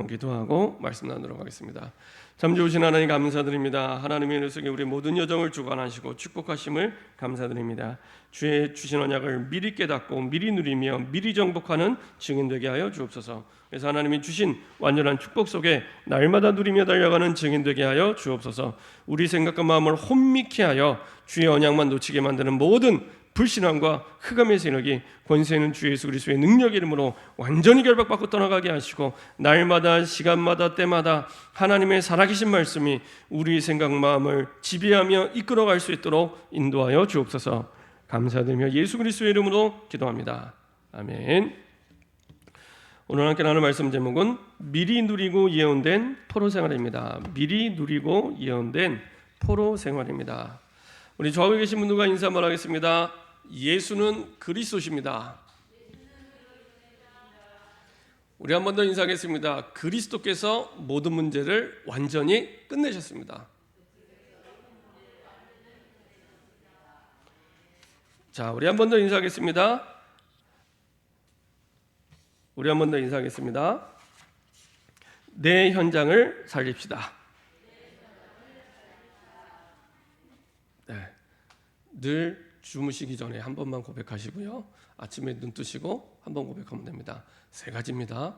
기도하고 말씀 나누도록 하겠습니다. 참 좋으신 하나님 감사드립니다. 하나님의 녀석이 우리 모든 여정을 주관하시고 축복하심을 감사드립니다. 주의 주신 언약을 미리 깨닫고 미리 누리며 미리 정복하는 증인 되게 하여 주옵소서. 그래서 하나님이 주신 완전한 축복 속에 날마다 누리며 달려가는 증인 되게 하여 주옵소서. 우리 생각과 마음을 혼미케 하여 주의 언약만 놓치게 만드는 모든 불신앙과 흑암의 세력이 권세 있는 주 예수 그리스도의 능력 이름으로 완전히 결박받고 떠나가게 하시고, 날마다 시간마다 때마다 하나님의 살아계신 말씀이 우리 생각 마음을 지배하며 이끌어갈 수 있도록 인도하여 주옵소서. 감사드리며 예수 그리스도의 이름으로 기도합니다. 아멘. 오늘 함께 나눌 말씀 제목은 미리 누리고 예언된 포로 생활입니다. 미리 누리고 예언된 포로 생활입니다. 우리 좌우에 계신 분들과 인사 한번 하겠습니다. 예수는 그리스도십니다. 우리 한 번 더 인사하겠습니다. 그리스도께서 모든 문제를 완전히 끝내셨습니다. 자, 우리 한 번 더 인사하겠습니다. 우리 한 번 더 인사하겠습니다. 내 현장을 살립시다. 네, 늘 주무시기 전에 한 번만 고백하시고요. 아침에 눈 뜨시고 한 번 고백하면 됩니다. 세 가지입니다.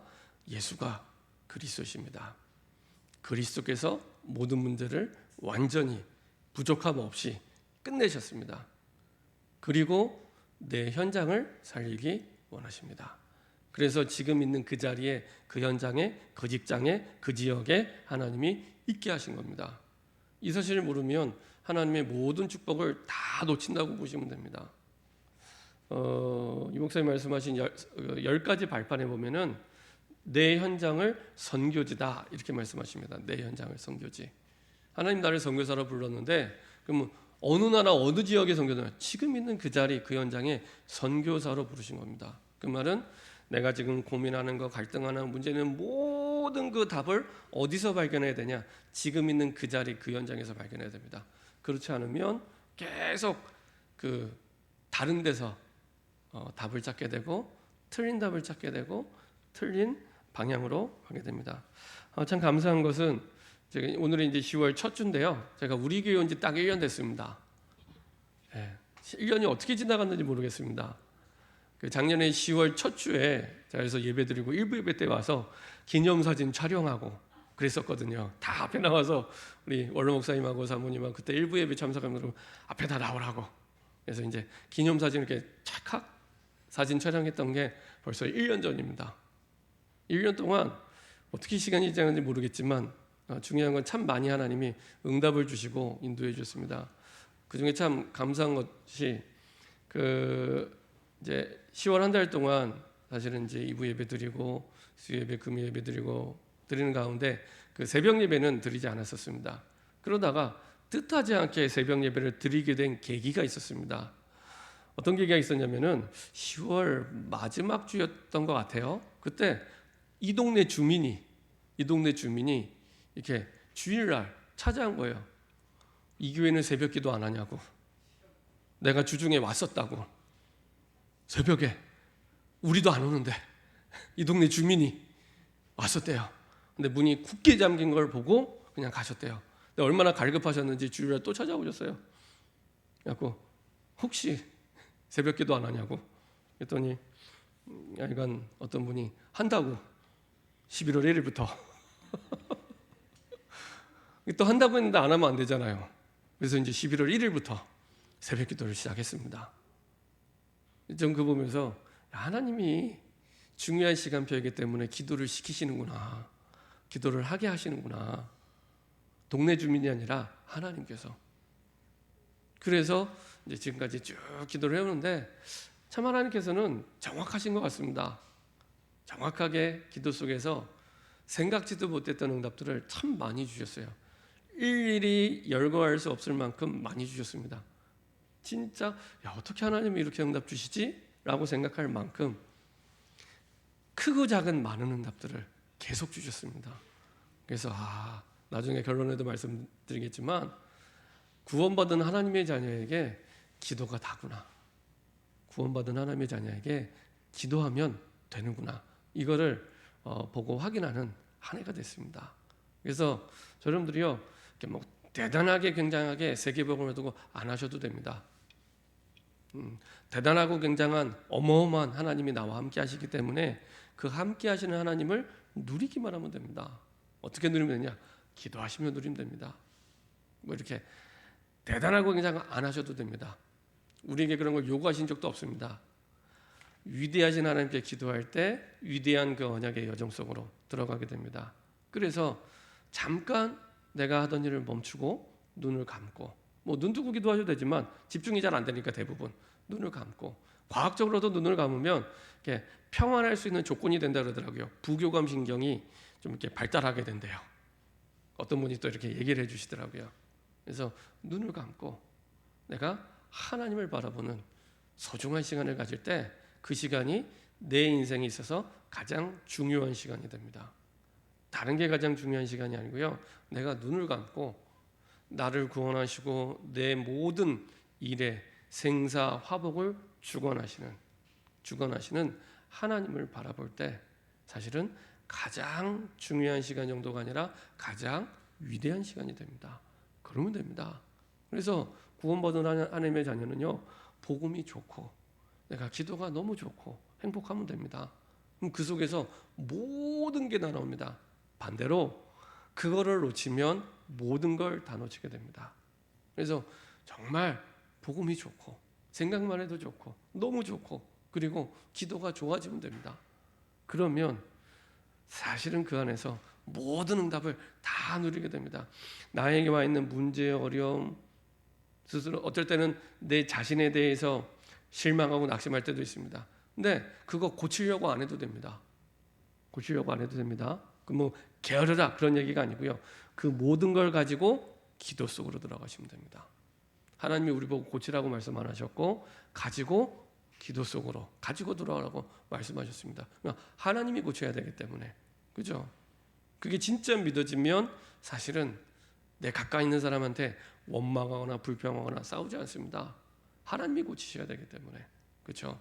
예수가 그리스도십니다. 그리스도께서 모든 문제를 완전히 부족함 없이 끝내셨습니다. 그리고 내 현장을 살리기 원하십니다. 그래서 지금 있는 그 자리에, 그 현장에, 그 직장에, 그 지역에 하나님이 있게 하신 겁니다. 이 사실을 모르면 하나님의 모든 축복을 다 놓친다고 보시면 됩니다. 이 목사님 말씀하신 10가지 발판에 보면은 내 현장을 선교지다 이렇게 말씀하십니다. 내 현장을 선교지. 하나님 나를 선교사로 불렀는데, 그러면 어느 나라 어느 지역의 선교사냐? 지금 있는 그 자리, 그 현장에 선교사로 부르신 겁니다. 그 말은 내가 지금 고민하는 거, 갈등하는 문제는 모든 그 답을 어디서 발견해야 되냐? 지금 있는 그 자리, 그 현장에서 발견해야 됩니다. 그렇지 않으면 계속 그 다른 데서 답을 찾게 되고, 틀린 답을 찾게 되고, 틀린 방향으로 가게 됩니다. 참 감사한 것은, 제가 오늘은 이제 10월 첫 주인데요. 제가 우리 교회 온 지 딱 1년 됐습니다. 1년이 어떻게 지나갔는지 모르겠습니다. 작년에 10월 첫 주에 제가 그래서 예배드리고 일부 예배 때 와서 기념사진 촬영하고 그랬었거든요. 다 앞에 나와서 우리 원로 목사님하고 사모님하고 그때 일부 예배 참석하면서 앞에 다 나오라고. 그래서 이제 기념사진 이렇게 찰칵 사진 촬영했던 게 벌써 1년 전입니다. 1년 동안 어떻게 시간이 지났는지 모르겠지만 중요한 건 참 많이 하나님이 응답을 주시고 인도해 주셨습니다. 그 중에 참 감사한 것이 이제 10월 한 달 동안 사실은 이제 2부 예배 드리고 수 예배, 금요 예배 드리는 가운데 그 새벽 예배는 드리지 않았었습니다. 그러다가 뜻하지 않게 새벽 예배를 드리게 된 계기가 있었습니다. 어떤 계기가 있었냐면은 10월 마지막 주였던 것 같아요. 그때 이 동네 주민이 이렇게 주일날 찾아온 거예요. 이 교회는 새벽 기도 안 하냐고. 내가 주중에 왔었다고. 새벽에 우리도 안 오는데 이 동네 주민이 왔었대요. 근데 문이 굳게 잠긴 걸 보고 그냥 가셨대요. 근데 얼마나 갈급하셨는지 주일날 또 찾아오셨어요. 그래갖고 혹시 새벽 기도 안 하냐고. 그랬더니 약간 어떤 분이 한다고. 11월 1일부터 또 한다고 했는데 안 하면 안 되잖아요. 그래서 이제 11월 1일부터 새벽 기도를 시작했습니다. 전 그거 보면서 하나님이 중요한 시간표이기 때문에 기도를 시키시는구나. 기도를 하게 하시는구나. 동네 주민이 아니라 하나님께서. 그래서 이제 지금까지 쭉 기도를 해오는데 참 하나님께서는 정확하신 것 같습니다. 정확하게 기도 속에서 생각지도 못했던 응답들을 참 많이 주셨어요. 일일이 열거할 수 없을 만큼 많이 주셨습니다. 진짜 어떻게 하나님이 이렇게 응답 주시지? 라고 생각할 만큼 크고 작은 많은 응답들을 계속 주셨습니다. 그래서 나중에 결론에도 말씀드리겠지만 구원받은 하나님의 자녀에게 기도가 다구나. 구원받은 하나님의 자녀에게 기도하면 되는구나. 이거를 보고 확인하는 한 해가 됐습니다. 그래서 여러분들이요, 이렇게 뭐 대단하게 굉장하게 세계복음을 두고 안 하셔도 됩니다. 대단하고 굉장한 어마어마한 하나님이 나와 함께 하시기 때문에 그 함께 하시는 하나님을 누리기만 하면 됩니다. 어떻게 누리면 되냐? 기도하시며 누리면 됩니다. 뭐 이렇게 대단하고 굉장히 안 하셔도 됩니다. 우리에게 그런 걸 요구하신 적도 없습니다. 위대하신 하나님께 기도할 때 위대한 그 언약의 여정 속으로 들어가게 됩니다. 그래서 잠깐 내가 하던 일을 멈추고 눈을 감고, 뭐 눈 뜨고 기도하셔도 되지만 집중이 잘 안 되니까 대부분 눈을 감고, 과학적으로도 눈을 감으면 이렇게 평안할 수 있는 조건이 된다 그러더라고요. 부교감 신경이 좀 이렇게 발달하게 된대요. 어떤 분이 또 이렇게 얘기를 해주시더라고요. 그래서 눈을 감고 내가 하나님을 바라보는 소중한 시간을 가질 때 그 시간이 내 인생에 있어서 가장 중요한 시간이 됩니다. 다른 게 가장 중요한 시간이 아니고요, 내가 눈을 감고 나를 구원하시고 내 모든 일에 생사 화복을 주관하시는 하나님을 바라볼 때 사실은 가장 중요한 시간 정도가 아니라 가장 위대한 시간이 됩니다. 그러면 됩니다. 그래서 구원받은 하나님의 자녀는요, 복음이 좋고 내가 기도가 너무 좋고 행복하면 됩니다. 그럼 그 속에서 모든 게 다 나옵니다. 반대로 그거를 놓치면 모든 걸 다 놓치게 됩니다. 그래서 정말 복음이 좋고 생각만 해도 좋고 너무 좋고 그리고 기도가 좋아지면 됩니다. 그러면 사실은 그 안에서 모든 응답을 다 누리게 됩니다. 나에게 와 있는 문제, 어려움, 스스로 어떨 때는 내 자신에 대해서 실망하고 낙심할 때도 있습니다. 근데 그거 고치려고 안 해도 됩니다. 고치려고 안 해도 됩니다. 그 뭐 게으르라 그런 얘기가 아니고요. 그 모든 걸 가지고 기도 속으로 들어가시면 됩니다. 하나님이 우리 보고 고치라고 말씀 안 하셨고 가지고 기도 속으로 가지고 들어가라고 말씀하셨습니다. 하나님이 고쳐야 되기 때문에, 그죠? 그게 진짜 믿어지면 사실은 내 가까이 있는 사람한테 원망하거나 불평하거나 싸우지 않습니다. 하나님이 고치셔야 되기 때문에, 그렇죠?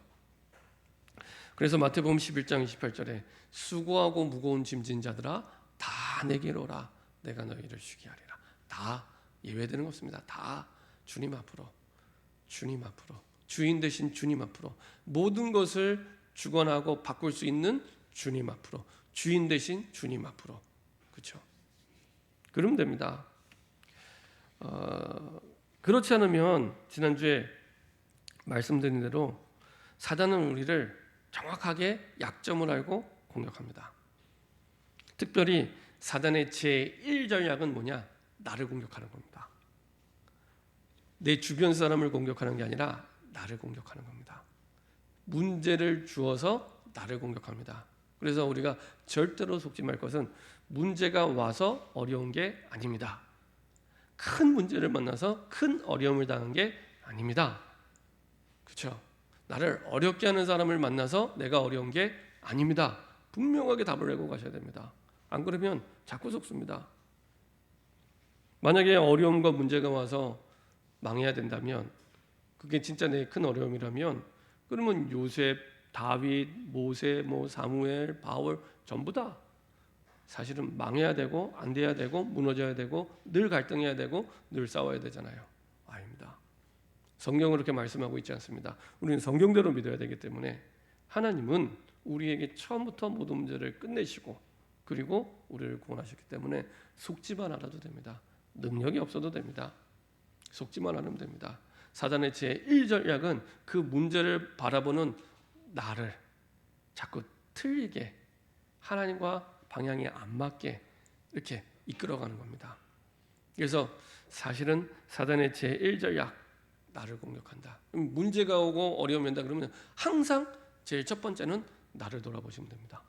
그래서 마태복음 11장 28절에 수고하고 무거운 짐진 자들아 다 내게로 오라 내가 너희를 쉬게 하리라. 다 예외되는 거 없습니다. 다 주님 앞으로 주인 되신 주님 앞으로 모든 것을 주관하고 바꿀 수 있는 주님 앞으로 주인 되신 주님 앞으로, 그렇죠? 그러면 됩니다. 그렇지 않으면 지난주에 말씀드린 대로 사단은 우리를 정확하게 약점을 알고 공격합니다. 특별히 사단의 제1전략은 뭐냐? 나를 공격하는 겁니다. 내 주변 사람을 공격하는 게 아니라 나를 공격하는 겁니다. 문제를 주어서 나를 공격합니다. 그래서 우리가 절대로 속지 말 것은 문제가 와서 어려운 게 아닙니다. 큰 문제를 만나서 큰 어려움을 당한 게 아닙니다. 그렇죠? 나를 어렵게 하는 사람을 만나서 내가 어려운 게 아닙니다. 분명하게 답을 내고 가셔야 됩니다. 안 그러면 자꾸 속습니다. 만약에 어려움과 문제가 와서 망해야 된다면, 그게 진짜 내 큰 어려움이라면, 그러면 요셉, 다윗, 모세, 사무엘, 바울 전부 다 사실은 망해야 되고 안 돼야 되고 무너져야 되고 늘 갈등해야 되고 늘 싸워야 되잖아요. 아닙니다. 성경은 그렇게 말씀하고 있지 않습니다. 우리는 성경대로 믿어야 되기 때문에 하나님은 우리에게 처음부터 모든 문제를 끝내시고 그리고 우리를 구원하셨기 때문에 속지만 않아도 됩니다. 능력이 없어도 됩니다. 속지만 않으면 됩니다. 사단의 제1전략은 그 문제를 바라보는 나를 자꾸 틀리게, 하나님과 방향이 안 맞게 이렇게 이끌어가는 겁니다. 그래서 사실은 사단의 제1전략, 나를 공격한다. 문제가 오고 어려움이 온다 그러면 항상 제일 첫 번째는 나를 돌아보시면 됩니다.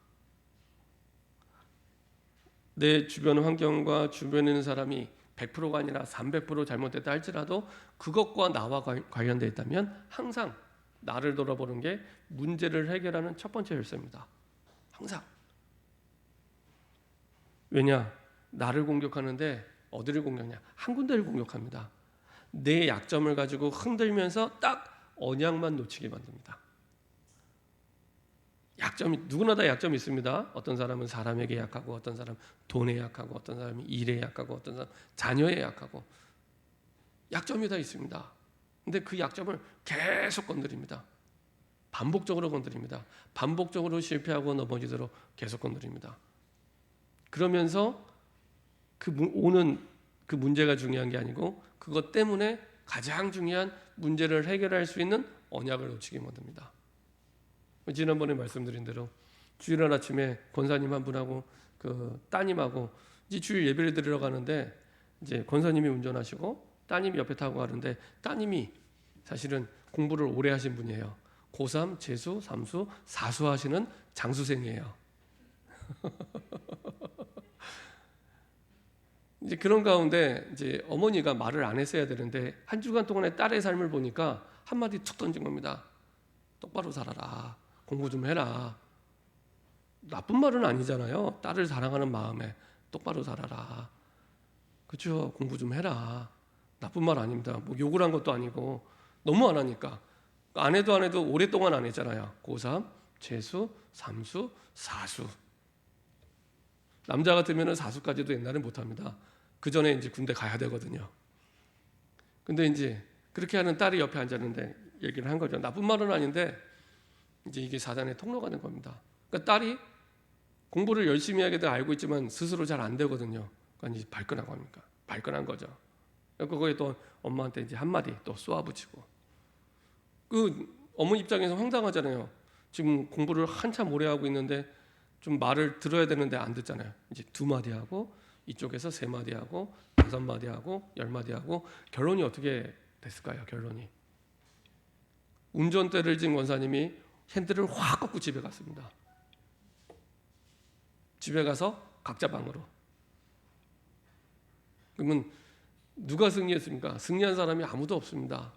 내 주변 환경과 주변에 있는 사람이 100%가 아니라 300% 잘못됐다 할지라도 그것과 나와 관련되어 있다면 항상 나를 돌아보는 게 문제를 해결하는 첫 번째 열쇠입니다. 항상. 왜냐? 나를 공격하는데 어디를 공격하냐? 한 군데를 공격합니다. 내 약점을 가지고 흔들면서 딱 언약만 놓치게 만듭니다. 약점이 누구나 다 약점이 있습니다. 어떤 사람은 사람에게 약하고, 어떤 사람은 돈에 약하고, 어떤 사람은 일에 약하고, 어떤 사람은 자녀에 약하고, 약점이 다 있습니다. 근데 그 약점을 계속 건드립니다. 반복적으로 건드립니다. 반복적으로 실패하고 넘어지도록 계속 건드립니다. 그러면서 오는 그 문제가 중요한 게 아니고, 그것 때문에 가장 중요한 문제를 해결할 수 있는 언약을 놓치게 만듭니다. 지난번에 말씀드린 대로 주일날 아침에 권사님 한 분하고 그 따님하고 이제 주일 예배를 드리러 가는데, 이제 권사님이 운전하시고 따님이 옆에 타고 가는데, 따님이 사실은 공부를 오래 하신 분이에요. 고3, 재수, 삼수, 사수 하시는 장수생이에요. 이제 그런 가운데 이제 어머니가 말을 안 했어야 되는데, 한 주간 동안의 딸의 삶을 보니까 한마디 툭 던진 겁니다. 똑바로 살아라. 공부 좀 해라. 나쁜 말은 아니잖아요. 딸을 사랑하는 마음에 똑바로 살아라. 그렇죠? 공부 좀 해라. 나쁜 말 아닙니다. 뭐 욕을 한 것도 아니고, 너무 안 하니까. 안 해도 오랫동안 안 했잖아요. 고3, 재수, 삼수, 사수. 남자 같으면 사수까지도 옛날에 못합니다. 그 전에 이제 군대 가야 되거든요. 근데 이제 그렇게 하는 딸이 옆에 앉았는데 얘기를 한 거죠. 나쁜 말은 아닌데 이제 이게 사단의 통로가 된 겁니다. 그러니까 딸이 공부를 열심히 하게 돼 알고 있지만 스스로 잘 안 되거든요. 그러니까 이제 발끈하고 합니까? 발끈한 거죠. 그거에 또 엄마한테 이제 한마디 또 쏘아붙이고. 그 어머니 입장에서 황당하잖아요. 지금 공부를 한참 오래 하고 있는데 좀 말을 들어야 되는데 안 듣잖아요. 이제 2마디 하고, 이쪽에서 3마디 하고, 5마디 하고, 10마디 하고. 결론이 어떻게 됐을까요? 결론이 운전대를 진 권사님이 핸들을 확 꺾고 집에 갔습니다. 집에 가서 각자 방으로. 그러면 누가 승리했습니까? 승리한 사람이 아무도 없습니다.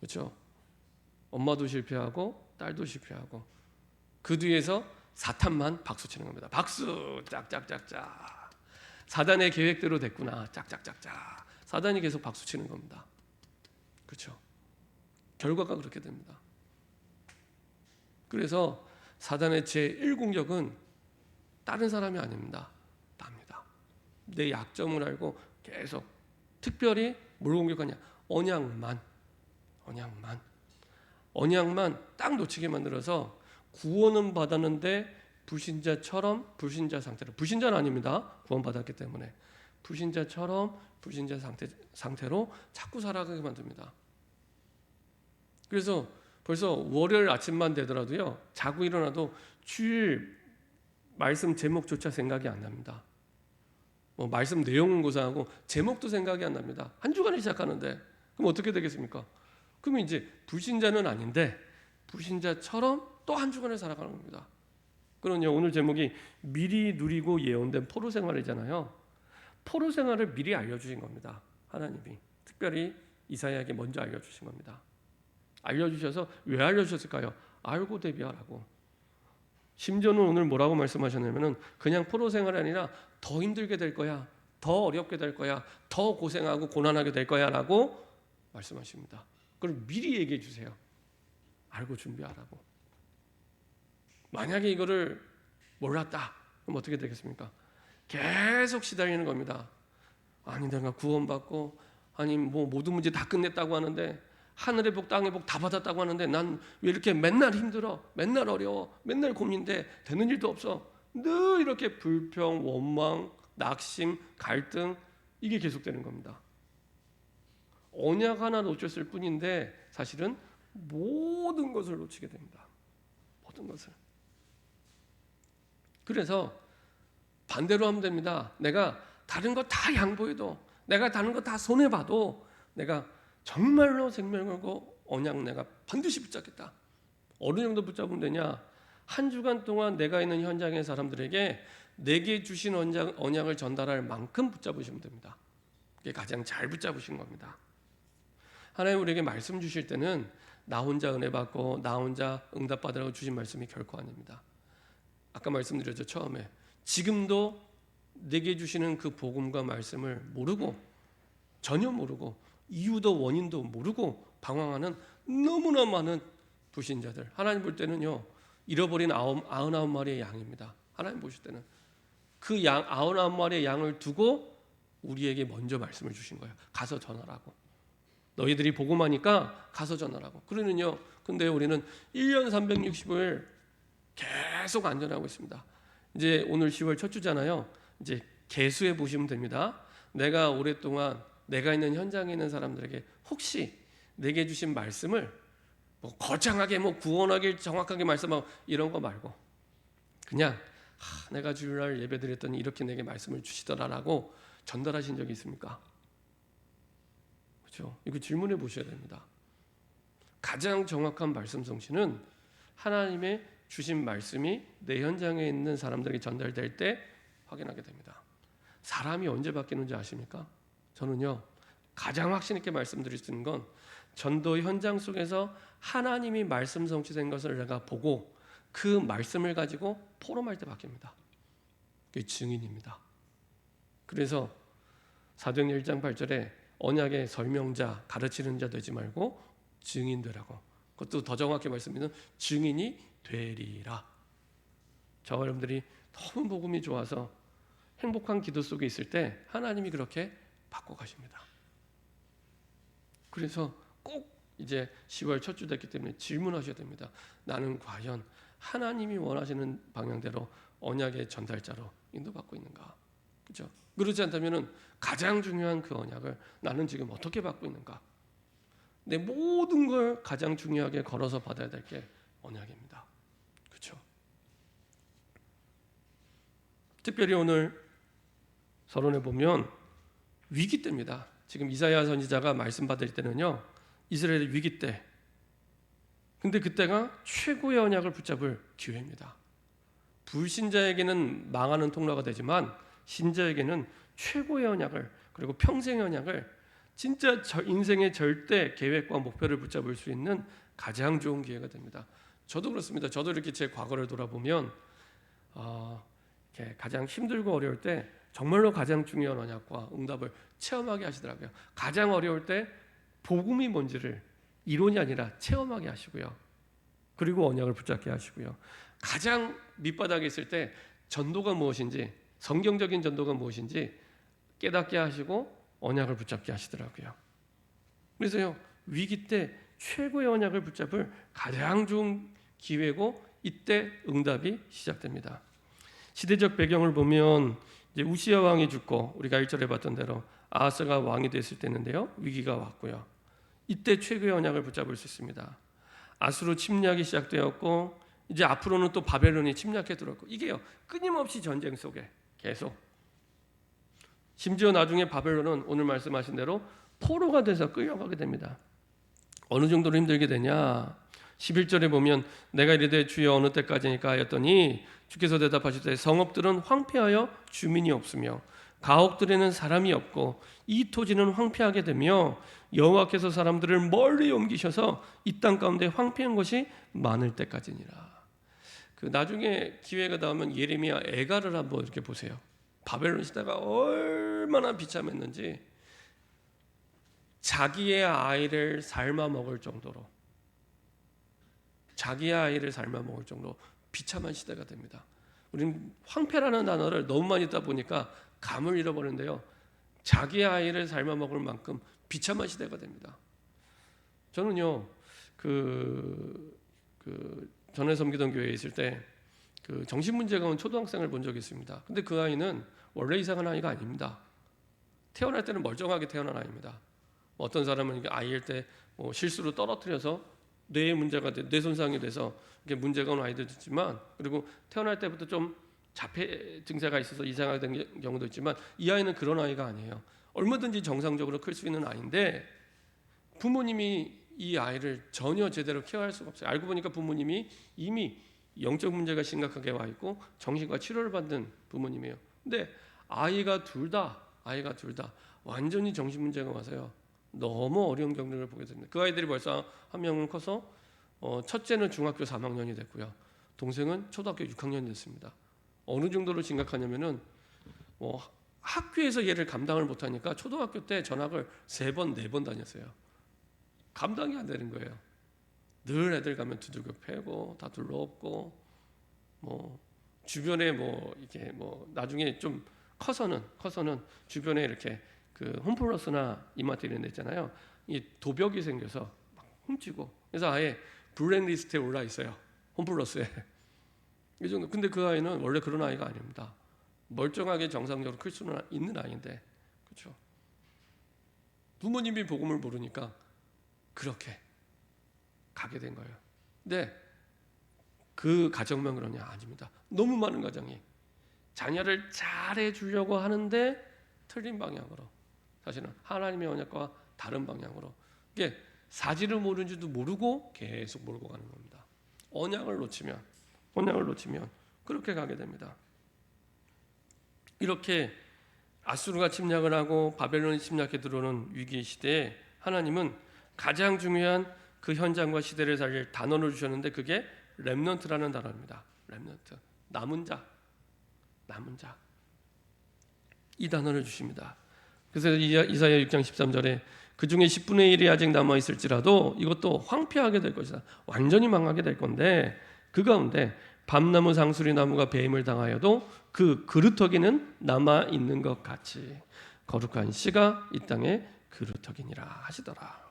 그렇죠? 엄마도 실패하고 딸도 실패하고, 그 뒤에서 사탄만 박수 치는 겁니다. 박수 짝짝짝짝. 사단의 계획대로 됐구나. 짝짝짝짝. 사단이 계속 박수 치는 겁니다. 그렇죠? 결과가 그렇게 됩니다. 그래서 사단의 제1공격은 다른 사람이 아닙니다. 나입니다. 내 약점을 알고 계속, 특별히 뭘 공격하냐? 언약만 딱 놓치게 만들어서 구원은 받았는데 불신자처럼 불신자 상태로, 불신자는 아닙니다. 구원받았기 때문에 불신자처럼 불신자 상태로 자꾸 살아가게 만듭니다. 그래서 벌써 월요일 아침만 되더라도요, 자고 일어나도 주일 말씀 제목조차 생각이 안 납니다. 뭐 말씀 내용은 고사하고 제목도 생각이 안 납니다. 한 주간을 시작하는데. 그럼 어떻게 되겠습니까? 그러면 이제 불신자는 아닌데 불신자처럼 또 한 주간을 살아가는 겁니다. 그러니까 오늘 제목이 미리 누리고 예언된 포로 생활이잖아요. 포로 생활을 미리 알려주신 겁니다. 하나님이 특별히 이사야에게 먼저 알려주신 겁니다. 알려주셔서 왜 알려주셨을까요? 알고 대비하라고. 심지어는 오늘 뭐라고 말씀하셨냐면은 그냥 포로 생활이 아니라 더 힘들게 될 거야, 더 어렵게 될 거야, 더 고생하고 고난하게 될 거야 라고 말씀하십니다. 그걸 미리 얘기해 주세요. 알고 준비하라고. 만약에 이거를 몰랐다, 그럼 어떻게 되겠습니까? 계속 시달리는 겁니다. 아니 내가 구원받고, 아니 뭐 모든 문제 다 끝냈다고 하는데, 하늘의 복 땅의 복 다 받았다고 하는데 난 왜 이렇게 맨날 힘들어, 맨날 어려워, 맨날 고민돼, 되는 일도 없어. 늘 이렇게 불평, 원망, 낙심, 갈등, 이게 계속되는 겁니다. 언약 하나 놓쳤을 뿐인데 사실은 모든 것을 놓치게 됩니다. 모든 것을. 그래서 반대로 하면 됩니다. 내가 다른 거 다 양보해도, 내가 다른 거 다 손해봐도, 내가 정말로 생명 걸고 언약 내가 반드시 붙잡겠다. 어느 정도 붙잡으면 되냐? 한 주간 동안 내가 있는 현장의 사람들에게 내게 주신 언약을 전달할 만큼 붙잡으시면 됩니다. 그게 가장 잘 붙잡으신 겁니다. 하나님 우리에게 말씀 주실 때는 나 혼자 은혜 받고 나 혼자 응답 받으라고 주신 말씀이 결코 아닙니다. 아까 말씀드렸죠, 처음에. 지금도 내게 주시는 그 복음과 말씀을 모르고, 전혀 모르고, 이유도 원인도 모르고 방황하는 너무나 많은 불신자들. 하나님 볼 때는요, 잃어버린 99마리의 양입니다. 하나님 보실 때는 그 양 99마리의 양을 두고 우리에게 먼저 말씀을 주신 거예요. 가서 전하라고. 너희들이 보고만 하니까 가서 전하라고. 그러는요. 근데 우리는 1년 365일 계속 안전하고 있습니다. 이제 오늘 10월 첫 주잖아요. 이제 계수해 보시면 됩니다. 내가 오랫동안 내가 있는 현장에 있는 사람들에게 혹시 내게 주신 말씀을 뭐 거창하게 뭐 구원하길 정확하게 말씀하고 이런 거 말고 그냥 내가 주일날 예배드렸더니 이렇게 내게 말씀을 주시더라라고 전달하신 적이 있습니까? 그렇죠? 이거 질문해 보셔야 됩니다. 가장 정확한 말씀 성취는 하나님의 주신 말씀이 내 현장에 있는 사람들에게 전달될 때 확인하게 됩니다. 사람이 언제 바뀌는지 아십니까? 저는요 가장 확신 있게 말씀드릴 수 있는 건 전도 현장 속에서 하나님이 말씀 성취된 것을 내가 보고 그 말씀을 가지고 포럼할 때 바뀝니다. 그게 증인입니다. 그래서 사도행전 1장 8절에 언약의 설명자, 가르치는 자 되지 말고 증인 되라고. 그것도 더 정확히 말씀드리면 증인이 되리라. 저와 여러분들이 너무 복음이 좋아서 행복한 기도 속에 있을 때 하나님이 그렇게 바꿔가십니다. 그래서 꼭 이제 10월 첫 주 됐기 때문에 질문하셔야 됩니다. 나는 과연 하나님이 원하시는 방향대로 언약의 전달자로 인도받고 있는가? 그렇죠? 그렇지 않다면은 가장 중요한 그 언약을 나는 지금 어떻게 받고 있는가? 내 모든 걸 가장 중요하게 걸어서 받아야 될 게 언약입니다. 그렇죠? 특별히 오늘 서론에 보면 위기 때입니다. 지금 이사야 선지자가 말씀 받을 때는요. 이스라엘 위기 때. 근데 그때가 최고의 언약을 붙잡을 기회입니다. 불신자에게는 망하는 통로가 되지만 신자에게는 최고의 언약을 그리고 평생의 언약을 진짜 인생의 절대 계획과 목표를 붙잡을 수 있는 가장 좋은 기회가 됩니다. 저도 그렇습니다. 저도 이렇게 제 과거를 돌아보면 이렇게 가장 힘들고 어려울 때 정말로 가장 중요한 언약과 응답을 체험하게 하시더라고요. 가장 어려울 때 복음이 뭔지를 이론이 아니라 체험하게 하시고요. 그리고 언약을 붙잡게 하시고요. 가장 밑바닥에 있을 때 전도가 무엇인지 성경적인 전도가 무엇인지 깨닫게 하시고 언약을 붙잡게 하시더라고요. 그래서요. 위기 때 최고의 언약을 붙잡을 가장 좋은 기회고 이때 응답이 시작됩니다. 시대적 배경을 보면 이제 우시야 왕이 죽고 우리가 1절에 봤던 대로 아하스가 왕이 됐을 때인데요. 위기가 왔고요. 이때 최고의 언약을 붙잡을 수 있습니다. 아수르 침략이 시작되었고 이제 앞으로는 또 바벨론이 침략해 들어왔고 이게요. 끊임없이 전쟁 속에 계속 심지어 나중에 바벨론은 오늘 말씀하신 대로 포로가 돼서 끌려가게 됩니다. 어느 정도로 힘들게 되냐? 11절에 보면 내가 이르되 주여 어느 때까지니까 하였더니 주께서 대답하시되 성읍들은 황폐하여 주민이 없으며 가옥들에는 사람이 없고 이 토지는 황폐하게 되며 여호와께서 사람들을 멀리 옮기셔서 이 땅 가운데 황폐한 것이 많을 때까지니라. 그 나중에 기회가 나오면 예레미야 애가를 한번 이렇게 보세요. 바벨론 시대가 얼마나 비참했는지 자기의 아이를 삶아 먹을 정도로 자기의 아이를 삶아 먹을 정도로 비참한 시대가 됩니다. 우리는 황폐라는 단어를 너무 많이 듣다 보니까 감을 잃어버리는데요. 자기의 아이를 삶아 먹을 만큼 비참한 시대가 됩니다. 저는요, 전에 섬기던 교회에 있을 때 그 정신 문제가 온 초등학생을 본 적이 있습니다. 근데 그 아이는 원래 이상한 아이가 아닙니다. 태어날 때는 멀쩡하게 태어난 아이입니다. 어떤 사람은 아이일 때 뭐 실수로 떨어뜨려서 뇌에 문제가 뇌 손상이 돼서 이게 문제가 온 아이도 있지만 그리고 태어날 때부터 좀 자폐 증세가 있어서 이상하게 된 경우도 있지만 이 아이는 그런 아이가 아니에요. 얼마든지 정상적으로 클 수 있는 아이인데 부모님이 이 아이를 전혀 제대로 케어할 수가 없어요. 알고 보니까 부모님이 이미 영적 문제가 심각하게 와 있고 정신과 치료를 받는 부모님이에요. 근데 아이가 둘 다 완전히 정신 문제가 와서요. 너무 어려운 경력을 보게 됩니다. 그 아이들이 벌써 한 명은 커서 첫째는 중학교 3학년이 됐고요. 동생은 초등학교 6학년이 됐습니다. 어느 정도로 심각하냐면은 학교에서 얘를 감당을 못하니까 초등학교 때 전학을 3번, 4번 다녔어요. 감당이 안 되는 거예요. 늘 애들 가면 두들겨 패고 다 둘러엎고 뭐 주변에 뭐 이게 뭐 나중에 좀 커서는 주변에 이렇게 그 홈플러스나 이마트 이런 데 있잖아요. 이 도벽이 생겨서 막 훔치고 그래서 아예 블랙리스트에 올라 있어요. 홈플러스에. 이 정도. 근데 그 아이는 원래 그런 아이가 아닙니다. 멀쩡하게 정상적으로 클 수는 있는 아이인데, 그렇죠? 부모님이 복음을 모르니까 그렇게 가게 된 거예요. 근데 그 가정만 그러냐? 아닙니다. 너무 많은 가정이 자녀를 잘해 주려고 하는데 틀린 방향으로, 사실은 하나님의 언약과 다른 방향으로, 이게 사지를 모르는지도 모르고 계속 몰고 가는 겁니다. 언약을 놓치면 그렇게 가게 됩니다. 이렇게 아수르가 침략을 하고 바벨론이 침략해 들어오는 위기 시대에 하나님은 가장 중요한 그 현장과 시대를 살릴 단어를 주셨는데 그게 렘넌트라는 단어입니다. 렘넌트, 남은 자. 이 단어를 주십니다. 그래서 이사야 6장 13절에 그 중에 10분의 1이 아직 남아 있을지라도 이것도 황폐하게 될 것이다. 완전히 망하게 될 건데 그 가운데 밤나무 상수리 나무가 배임을 당하여도 그 그루터기는 남아 있는 것 같이 거룩한 씨가 이 땅에 그루터기니라 하시더라.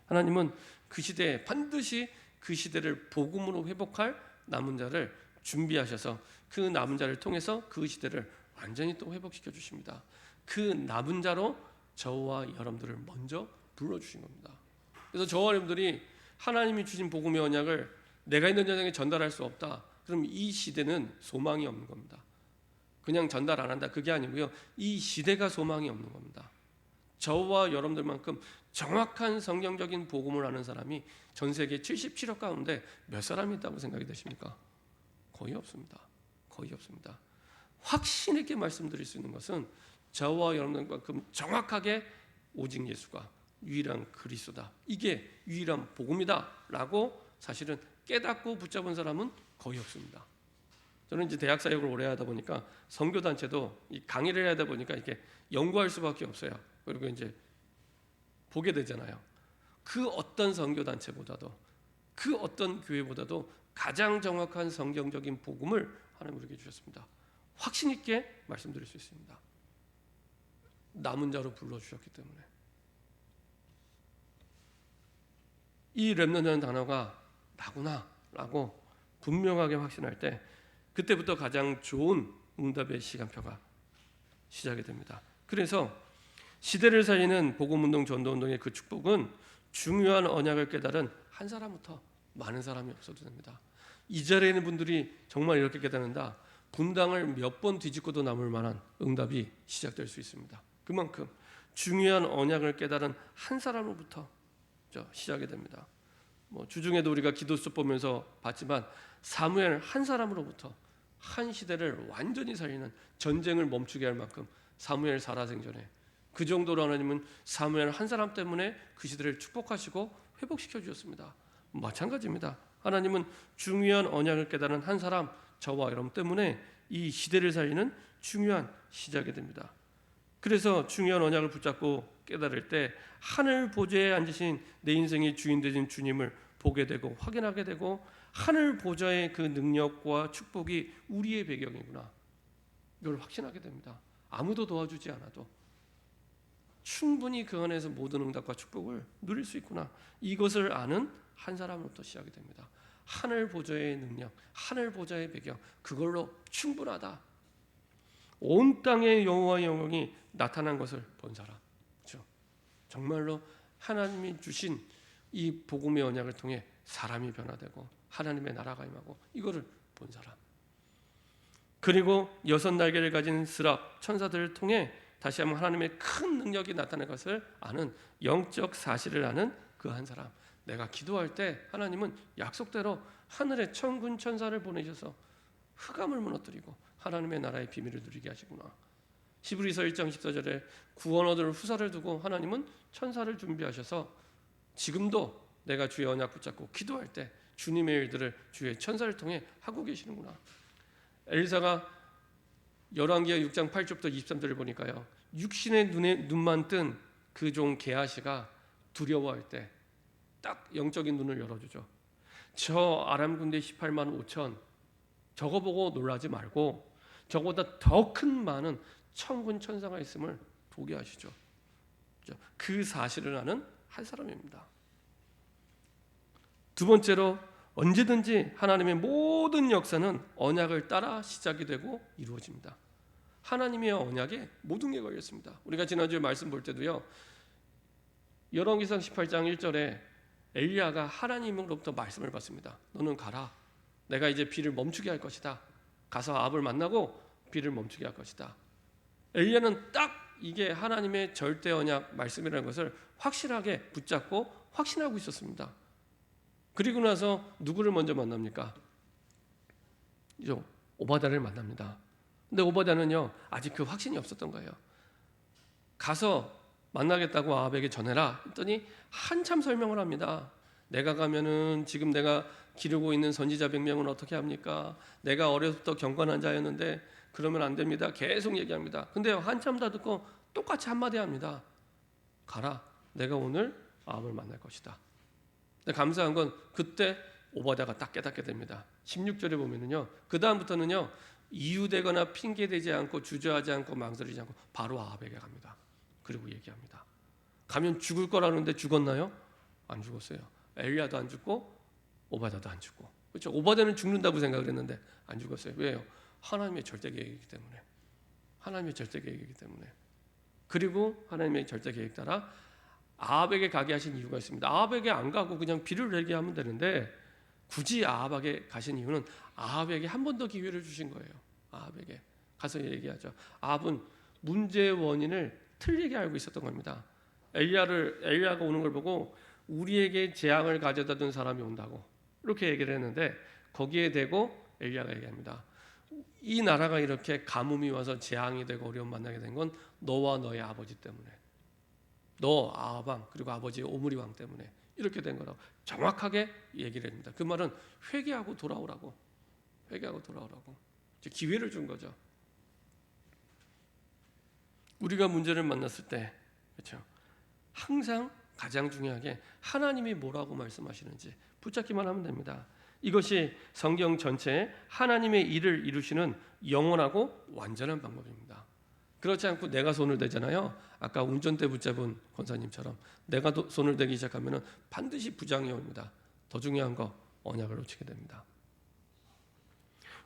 하나님은 그 시대에 반드시 그 시대를 복음으로 회복할 남은 자를 준비하셔서 그 남은 자를 통해서 그 시대를 완전히 또 회복시켜 주십니다. 그 남은 자로 저와 여러분들을 먼저 불러주신 겁니다. 그래서 저와 여러분들이 하나님이 주신 복음의 언약을 내가 있는 현장에 전달할 수 없다. 그럼 이 시대는 소망이 없는 겁니다. 그냥 전달 안 한다. 그게 아니고요. 이 시대가 소망이 없는 겁니다. 저와 여러분들만큼 정확한 성경적인 복음을 아는 사람이 전 세계 77억 가운데 몇 사람이 있다고 생각이 되십니까? 거의 없습니다. 확신 있게 말씀드릴 수 있는 것은 저와 여러분들만큼 정확하게 오직 예수가 유일한 그리스도다. 이게 유일한 복음이다. 라고 사실은 깨닫고 붙잡은 사람은 거의 없습니다. 저는 이제 대학 사역을 오래 하다 보니까 선교단체도 이 강의를 해야 하다 보니까 이렇게 연구할 수밖에 없어요. 그리고 이제 보게 되잖아요. 그 어떤 선교단체보다도 그 어떤 교회보다도 가장 정확한 성경적인 복음을 하나님 우리에게 주셨습니다. 확신 있게 말씀드릴 수 있습니다. 남은 자로 불러주셨기 때문에. 이 렘넌트라는 단어가 나구나 라고 분명하게 확신할 때 그때부터 가장 좋은 응답의 시간표가 시작이 됩니다. 그래서 시대를 살리는 복음운동 전도운동의 그 축복은 중요한 언약을 깨달은 한 사람부터 많은 사람이 없어도 됩니다. 이 자리에 있는 분들이 정말 이렇게 깨닫는다. 분당을 몇 번 뒤집고도 남을 만한 응답이 시작될 수 있습니다. 그만큼 중요한 언약을 깨달은 한 사람으로부터 시작이 됩니다. 뭐 주중에도 우리가 기도수 보면서 봤지만 사무엘 한 사람으로부터 한 시대를 완전히 살리는 전쟁을 멈추게 할 만큼 사무엘 살아생전에 그 정도로 하나님은 사무엘 한 사람 때문에 그 시대를 축복하시고 회복시켜 주셨습니다. 마찬가지입니다. 하나님은 중요한 언약을 깨달은 한 사람, 저와 여러분 때문에 이 시대를 살리는 중요한 시작이 됩니다. 그래서 중요한 언약을 붙잡고 깨달을 때 하늘 보좌에 앉으신 내 인생의 주인 되신 주님을 보게 되고 확인하게 되고 하늘 보좌의 그 능력과 축복이 우리의 배경이구나. 이걸 확신하게 됩니다. 아무도 도와주지 않아도 충분히 그 안에서 모든 응답과 축복을 누릴 수 있구나. 이것을 아는 한 사람으로부터 시작이 됩니다. 하늘 보좌의 능력, 하늘 보좌의 배경, 그걸로 충분하다. 온 땅의 여호와의 영광이 나타난 것을 본 사람, 그렇죠? 정말로 하나님이 주신 이 복음의 언약을 통해 사람이 변화되고 하나님의 나라가 임하고 이거를 본 사람. 그리고 6날개를 가진 스랍 천사들을 통해 다시 한번 하나님의 큰 능력이 나타난 것을 아는 영적 사실을 아는 그 한 사람. 내가 기도할 때 하나님은 약속대로 하늘에 천군 천사를 보내셔서 흑암을 무너뜨리고 하나님의 나라의 비밀을 누리게 하시구나. 히브리서 1장 14절에 구원 얻을 후사를 두고 하나님은 천사를 준비하셔서 지금도 내가 주의 언약 붙잡고 기도할 때 주님의 일들을 주의 천사를 통해 하고 계시는구나. 엘리사가 열왕기하 6장 8절부터 23절을 보니까요. 육신의 눈만 뜬 그 종 게하시가 두려워할 때 딱 영적인 눈을 열어주죠. 저 아람 군대 18만 5천 저거 보고 놀라지 말고 저보다 더 큰 많은 천군 천사가 있음을 보게 하시죠. 그 사실을 아는 한 사람입니다. 두 번째로 언제든지 하나님의 모든 역사는 언약을 따라 시작이 되고 이루어집니다. 하나님의 언약에 모든 게 걸렸습니다. 우리가 지난주에 말씀 볼 때도요. 열왕기상 18장 1절에 엘리야가 하나님으로부터 말씀을 받습니다. 너는 가라. 내가 이제 비를 멈추게 할 것이다. 가서 아합을 만나고 비를 멈추게 할 것이다. 엘리야는 딱 이게 하나님의 절대 언약 말씀이라는 것을 확실하게 붙잡고 확신하고 있었습니다. 그리고 나서 누구를 먼저 만납니까? 오바댜를 만납니다. 근데 오바댜는요 아직 그 확신이 없었던 거예요. 가서 만나겠다고 아합에게 전해라 했더니 한참 설명을 합니다. 내가 가면은 지금 내가 기르고 있는 선지자 100명은 어떻게 합니까? 내가 어려서부터 경건한 자였는데 그러면 안 됩니다. 계속 얘기합니다. 근데 한참 다 듣고 똑같이 한마디 합니다. 가라. 내가 오늘 아합을 만날 것이다. 근데 감사한 건 그때 오바댜가 딱 깨닫게 됩니다. 16절에 보면은요. 그 다음부터는요. 이유되거나 핑계대지 않고 주저하지 않고 망설이지 않고 바로 아합에게 갑니다. 그리고 얘기합니다. 가면 죽을 거라는데 죽었나요? 안 죽었어요. 엘리야도 안 죽고 오바댜도 안 죽고. 그렇죠? 오바댜는 죽는다고 생각을 했는데 안 죽었어요. 왜요? 하나님의 절대 계획이기 때문에. 하나님의 절대 계획이기 때문에. 그리고 하나님의 절대 계획 따라 아합에게 가게 하신 이유가 있습니다. 아합에게 안 가고 그냥 비를 내게 하면 되는데 굳이 아합에게 가신 이유는 아합에게 한 번 더 기회를 주신 거예요. 아합에게 가서 얘기하죠. 아합은 문제의 원인을 틀리게 알고 있었던 겁니다. 엘리야가 오는 걸 보고 우리에게 재앙을 가져다 둔 사람이 온다고 이렇게 얘기를 했는데 거기에 대고 엘리야가 얘기합니다. 이 나라가 이렇게 가뭄이 와서 재앙이 되고 어려움 만나게 된 건 너와 너의 아버지 때문에, 너 아합 왕 그리고 아버지 오므리 왕 때문에 이렇게 된 거라고 정확하게 얘기를 합니다. 그 말은 회개하고 돌아오라고, 회개하고 돌아오라고 기회를 준 거죠. 우리가 문제를 만났을 때 그렇죠. 항상 가장 중요하게 하나님이 뭐라고 말씀하시는지 붙잡기만 하면 됩니다. 이것이 성경 전체에 하나님의 일을 이루시는 영원하고 완전한 방법입니다. 그렇지 않고 내가 손을 대잖아요. 아까 운전대 붙잡은 권사님처럼 내가 손을 대기 시작하면 반드시 부장이 옵니다. 더 중요한 거 언약을 놓치게 됩니다.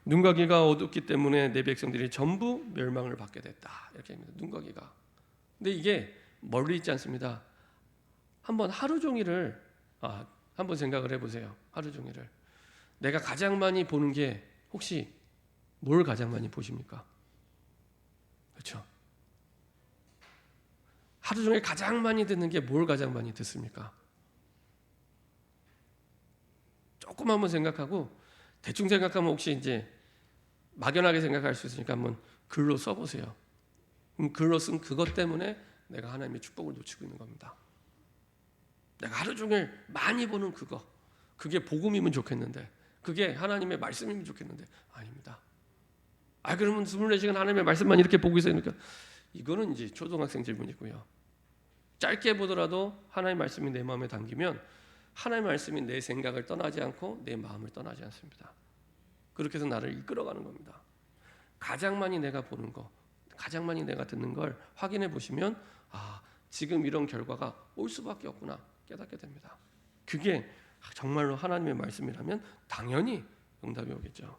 눈과 귀가 어둡기 때문에 내 백성들이 전부 멸망을 받게 됐다. 이렇게 합니다. 눈과 귀가. 근데 이게 멀리 있지 않습니다. 한번 하루 종일을 한번 생각을 해보세요. 하루 종일을 내가 가장 많이 보는 게 혹시 뭘 가장 많이 보십니까? 그렇죠? 하루 종일 가장 많이 듣는 게 뭘 가장 많이 듣습니까? 조금 한번 생각하고 대충 생각하면 혹시 이제 막연하게 생각할 수 있으니까 한번 글로 써보세요. 그럼 글로 쓴 그것 때문에 내가 하나님의 축복을 놓치고 있는 겁니다. 내가 하루 종일 많이 보는 그거, 그게 복음이면 좋겠는데, 그게 하나님의 말씀이면 좋겠는데 아닙니다. 그러면 24시간 하나님의 말씀만 이렇게 보고 있으니까 이거는 이제 초등학생 질문이고요. 짧게 보더라도 하나님의 말씀이 내 마음에 담기면 하나님의 말씀이 내 생각을 떠나지 않고 내 마음을 떠나지 않습니다. 그렇게 해서 나를 이끌어가는 겁니다. 가장 많이 내가 보는 거, 가장 많이 내가 듣는 걸 확인해 보시면 지금 이런 결과가 올 수밖에 없구나 깨닫게 됩니다. 그게 정말로 하나님의 말씀이라면 당연히 응답이 오겠죠.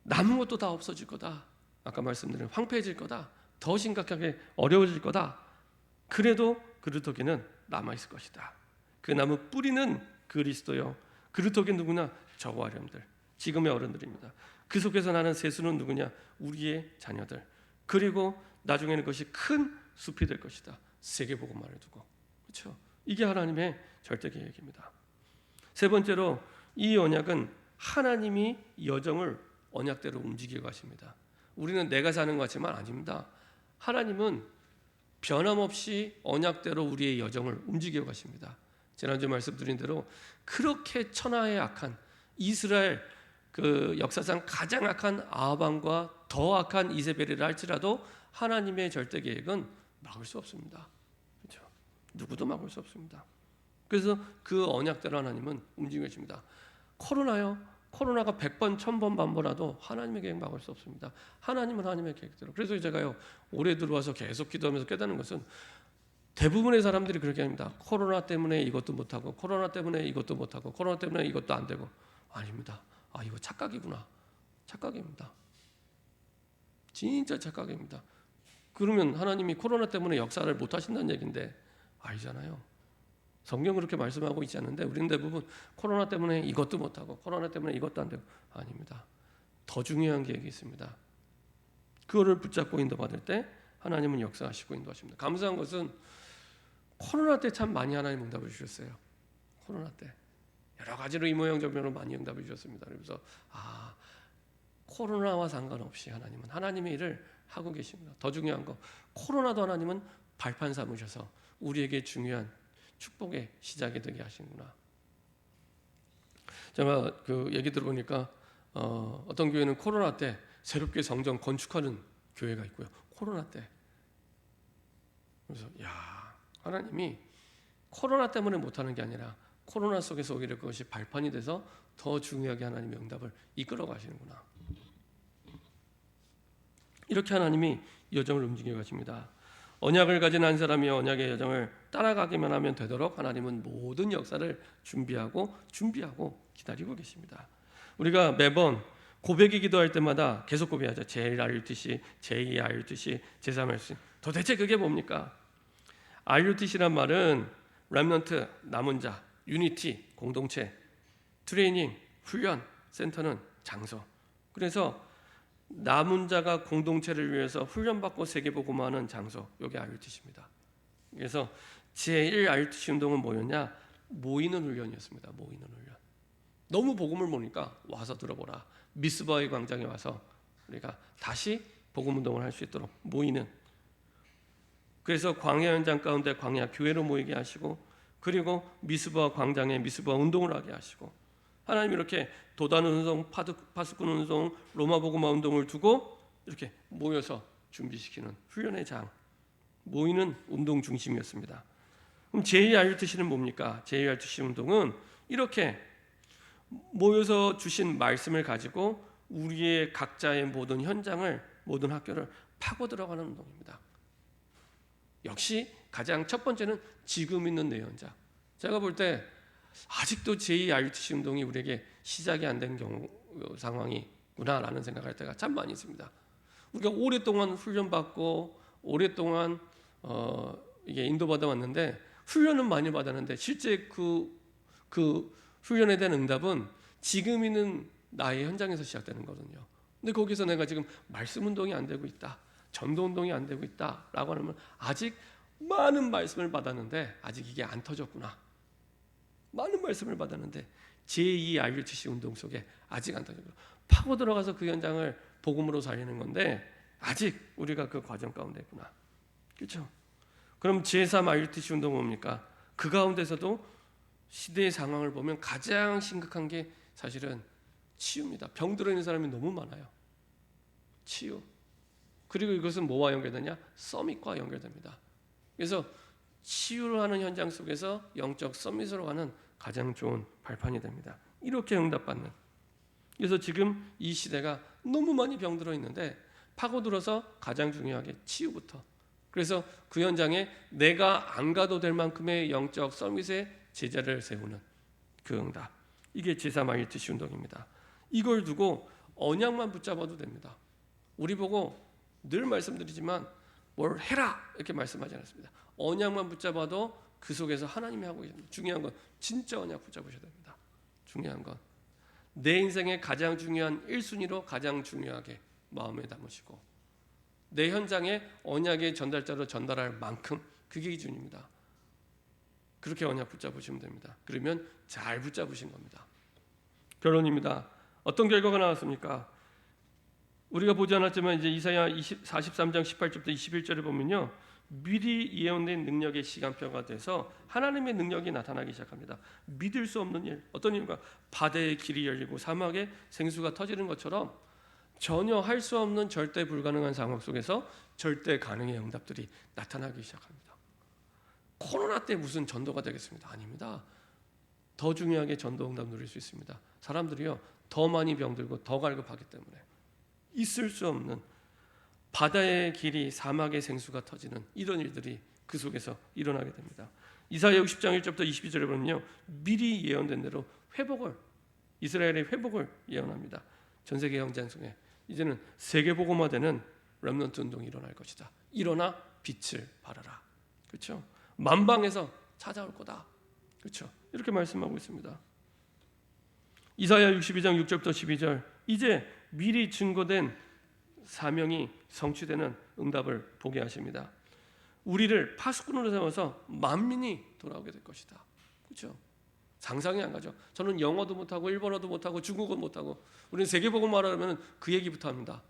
남은 것도 다 없어질 거다. 아까 말씀드린 황폐해질 거다. 더 심각하게 어려워질 거다. 그래도 그루터기는 남아있을 것이다. 그 나무 뿌리는 그리스도요. 그루터기 누구냐? 저와 어른들, 지금의 어른들입니다. 그 속에서 나는 세수는 누구냐? 우리의 자녀들. 그리고 나중에는 그것이 큰 숲이 될 것이다. 세계복음화를 두고. 그렇죠? 이게 하나님의 절대 계획입니다. 세 번째로 이 언약은 하나님이 여정을 언약대로 움직여 가십니다. 우리는 내가 사는 것 같지만 아닙니다. 하나님은 변함없이 언약대로 우리의 여정을 움직여 가십니다. 지난주 말씀드린 대로 그렇게 천하의 악한 이스라엘 그 역사상 가장 악한 아합 왕과 더 악한 이세벨이라 할지라도 하나님의 절대 계획은 막을 수 없습니다. 그렇죠? 누구도 막을 수 없습니다. 그래서 그 언약대로 하나님은 움직여 계십니다. 코로나요. 코로나가 100번, 1000번 반복하도 하나님의 계획 막을 수 없습니다. 하나님은 하나님의 계획대로. 그래서 제가요, 올해 들어와서 계속 기도하면서 깨닫는 것은 대부분의 사람들이 그렇게 합니다. 코로나 때문에 이것도 못하고, 코로나 때문에 이것도 못하고, 코로나 때문에 이것도 안 되고. 아닙니다. 아, 이거 착각이구나. 착각입니다. 진짜 착각입니다. 그러면 하나님이 코로나 때문에 역사를 못 하신다는 얘기인데 아니잖아요. 성경 그렇게 말씀하고 있지 않는데 우리는 대부분 코로나 때문에 이것도 못하고 코로나 때문에 이것도 안 되고. 아닙니다. 더 중요한 계획이 있습니다. 그거를 붙잡고 인도받을 때 하나님은 역사하시고 인도하십니다. 감사한 것은 코로나 때 참 많이 하나님 응답을 주셨어요. 코로나 때 여러 가지로 이 모양 저 모양으로 많이 응답을 주셨습니다. 그래서 코로나와 상관없이 하나님은 하나님의 일을 하고 계십니다. 더 중요한 거, 코로나도 하나님은 발판 삼으셔서 우리에게 중요한 축복의 시작이 되게 하시는구나. 제가 그 얘기 들어보니까 어떤 교회는 코로나 때 새롭게 성전 건축하는 교회가 있고요. 코로나 때. 그래서 하나님이 코로나 때문에 못하는 게 아니라 코로나 속에서 오히려 그것이 발판이 돼서 더 중요하게 하나님의 응답을 이끌어 가시는구나. 이렇게 하나님이 여정을 움직여 가십니다. 언약을 가진 한 사람이 언약의 여정을 따라가기만 하면 되도록 하나님은 모든 역사를 준비하고 기다리고 계십니다. 우리가 매번 고백이 기도할 때마다 계속 고백하죠. JRUTC, JRUTC, 제3RC. 도대체 그게 뭡니까? RUTC란 말은 렘넌트, 남은 자, 유니티, 공동체, 트레이닝, 훈련, 센터는 장소. 그래서 남은 자가 공동체를 위해서 훈련받고 세계복음화하는 장소, 여기 RUTC입니다. 그래서 제1 RUTC 운동은 뭐였냐? 모이는 훈련이었습니다. 모이는 훈련. 너무 복음을 모르니까 와서 들어보라. 미스바의 광장에 와서 우리가 다시 복음 운동을 할 수 있도록 모이는. 그래서 광야 현장 가운데 광야 교회로 모이게 하시고, 그리고 미스바 광장에 미스바 운동을 하게 하시고, 하나님 이렇게 도단 운동, 파수꾼 운동, 로마 복음화 운동을 두고 이렇게 모여서 준비시키는 훈련의 장, 모이는 운동 중심이었습니다. 그럼 JRUTC는 뭡니까? JRUTC 운동은 이렇게 모여서 주신 말씀을 가지고 우리의 각자의 모든 현장을, 모든 학교를 파고 들어가는 운동입니다. 역시 가장 첫 번째는 지금 있는 내 현장. 제가 볼 때 아직도 JRUTC 운동이 우리에게 시작이 안 된 상황이구나라는 생각할 때가 참 많이 있습니다. 우리가 오랫동안 훈련받고 오랫동안 이게 인도받아 왔는데, 훈련은 많이 받았는데 실제 그 훈련에 대한 응답은 지금 있는 나의 현장에서 시작되는 거거든요. 근데 거기서 내가 지금 말씀 운동이 안 되고 있다, 전도 운동이 안 되고 있다라고 하면 아직 많은 말씀을 받았는데 아직 이게 안 터졌구나. 많은 말씀을 받았는데 제2RUTC 운동 속에 아직 안 터졌구나. 파고 들어가서 그 현장을 복음으로 살리는 건데 아직 우리가 그 과정 가운데 있구나. 그렇죠? 그럼 제3RUTC 운동은 뭡니까? 그 가운데서도 시대의 상황을 보면 가장 심각한 게 사실은 치유입니다. 병 들어있는 사람이 너무 많아요. 치유. 그리고 이것은 뭐와 연결되냐? 서밋과 연결됩니다. 그래서 치유를 하는 현장 속에서 영적 서밋으로 가는 가장 좋은 발판이 됩니다. 이렇게 응답받는. 그래서 지금 이 시대가 너무 많이 병들어 있는데 파고들어서 가장 중요하게 치유부터. 그래서 그 현장에 내가 안 가도 될 만큼의 영적 서밋의 제자를 세우는 그 응답. 이게 제3RUTC 운동입니다. 이걸 두고 언약만 붙잡아도 됩니다. 우리 보고 늘 말씀드리지만 뭘 해라 이렇게 말씀하지 않았습니다. 언약만 붙잡아도 그 속에서 하나님이 하고 계십니다. 중요한 건 진짜 언약 붙잡으셔야 됩니다. 중요한 건 내 인생의 가장 중요한 1순위로 가장 중요하게 마음에 담으시고 내 현장에 언약의 전달자로 전달할 만큼 그게 기준입니다. 그렇게 언약 붙잡으시면 됩니다. 그러면 잘 붙잡으신 겁니다. 결론입니다. 어떤 결과가 나왔습니까? 우리가 보지 않았지만 이제 이사야 43장 18절부터 21절을 보면요, 미리 예언된 능력의 시간표가 돼서 하나님의 능력이 나타나기 시작합니다. 믿을 수 없는 일, 어떤 일과 바다의 길이 열리고 사막에 생수가 터지는 것처럼 전혀 할 수 없는 절대 불가능한 상황 속에서 절대 가능의 응답들이 나타나기 시작합니다. 코로나 때 무슨 전도가 되겠습니다. 아닙니다. 더 중요하게 전도 응답 누릴 수 있습니다. 사람들이요 더 많이 병들고 더 갈급하기 때문에 있을 수 없는 바다의 길이 사막의 생수가 터지는 이런 일들이 그 속에서 일어나게 됩니다. 이사야 60장 1절부터 22절에 보면요 미리 예언된 대로 회복을 이스라엘의 회복을 예언합니다. 전 세계 형제 속에 이제는 세계 복음화되는 렘넌트 운동이 일어날 것이다. 일어나 빛을 발하라. 그렇죠? 만방에서 찾아올 거다. 그렇죠? 이렇게 말씀하고 있습니다. 이사야 62장 6절부터 12절 이제 미리 증거된 사명이 성취되는 응답을 보게 하십니다. 우리를 파수꾼으로 삼아서 만민이 돌아오게 될 것이다. 그렇죠? 상상이 안 가죠. 저는 영어도 못하고 일본어도 못하고 중국어도 못하고 우리는 세계복음 말하면 그 얘기부터 합니다.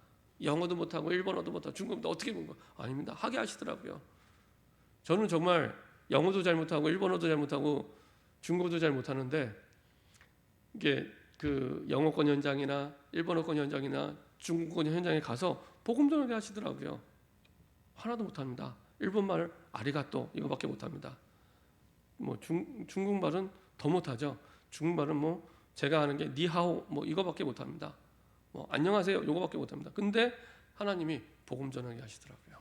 영어도 못하고 일본어도 못하고 중국어도 어떻게 본 거? 아닙니다. 하게 하시더라고요. 저는 정말 영어도 잘 못하고 일본어도 잘 못하고 중국어도 잘 못하는데 이게 그 영어권 현장이나 일본어권 현장이나 중국권 현장에 가서 복음 전하게 하시더라고요. 하나도 못합니다. 일본말 아리가또 이거밖에 못합니다. 뭐 중국말은 더 못하죠. 중국말은 뭐 제가 아는 게 니하오 뭐 이거밖에 못합니다. 뭐 안녕하세요 이거밖에 못합니다. 근데 하나님이 복음 전하게 하시더라고요.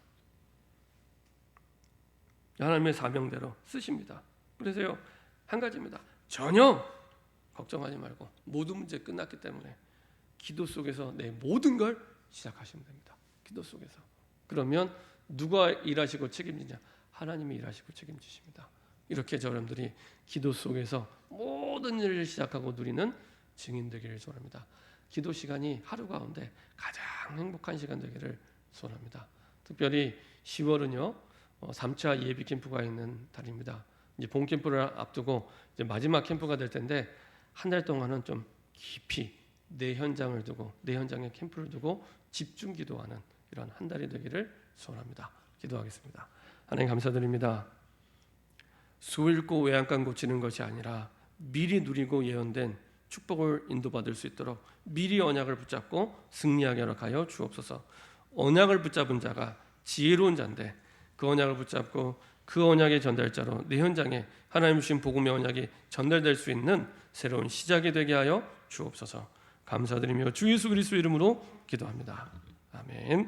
하나님의 사명대로 쓰십니다. 그래서요 한 가지입니다. 전혀 걱정하지 말고 모든 문제 끝났기 때문에 기도 속에서 내 모든 걸 시작하시면 됩니다. 기도 속에서. 그러면 누가 일하시고 책임지냐? 하나님이 일하시고 책임지십니다. 이렇게 여러분들이 기도 속에서 모든 일을 시작하고 누리는 증인 되기를 소원합니다. 기도 시간이 하루 가운데 가장 행복한 시간 되기를 소원합니다. 특별히 10월은요 3차 예비 캠프가 있는 달입니다. 이제 본 캠프를 앞두고 이제 마지막 캠프가 될 텐데 한 달 동안은 좀 깊이 내 현장을 두고 내 현장에 캠프를 두고 집중 기도하는 이런 한 달이 되기를 소원합니다. 기도하겠습니다. 하나님 감사드립니다. 수 읽고 외양간 고치는 것이 아니라 미리 누리고 예언된 축복을 인도받을 수 있도록 미리 언약을 붙잡고 승리하게 하여 주옵소서. 언약을 붙잡은 자가 지혜로운 자인데 그 언약을 붙잡고 그 언약의 전달자로 내 현장에 하나님 주신 복음의 언약이 전달될 수 있는 새로운 시작이 되게 하여 주옵소서. 감사드리며 주 예수 그리스도 이름으로 기도합니다. 아멘.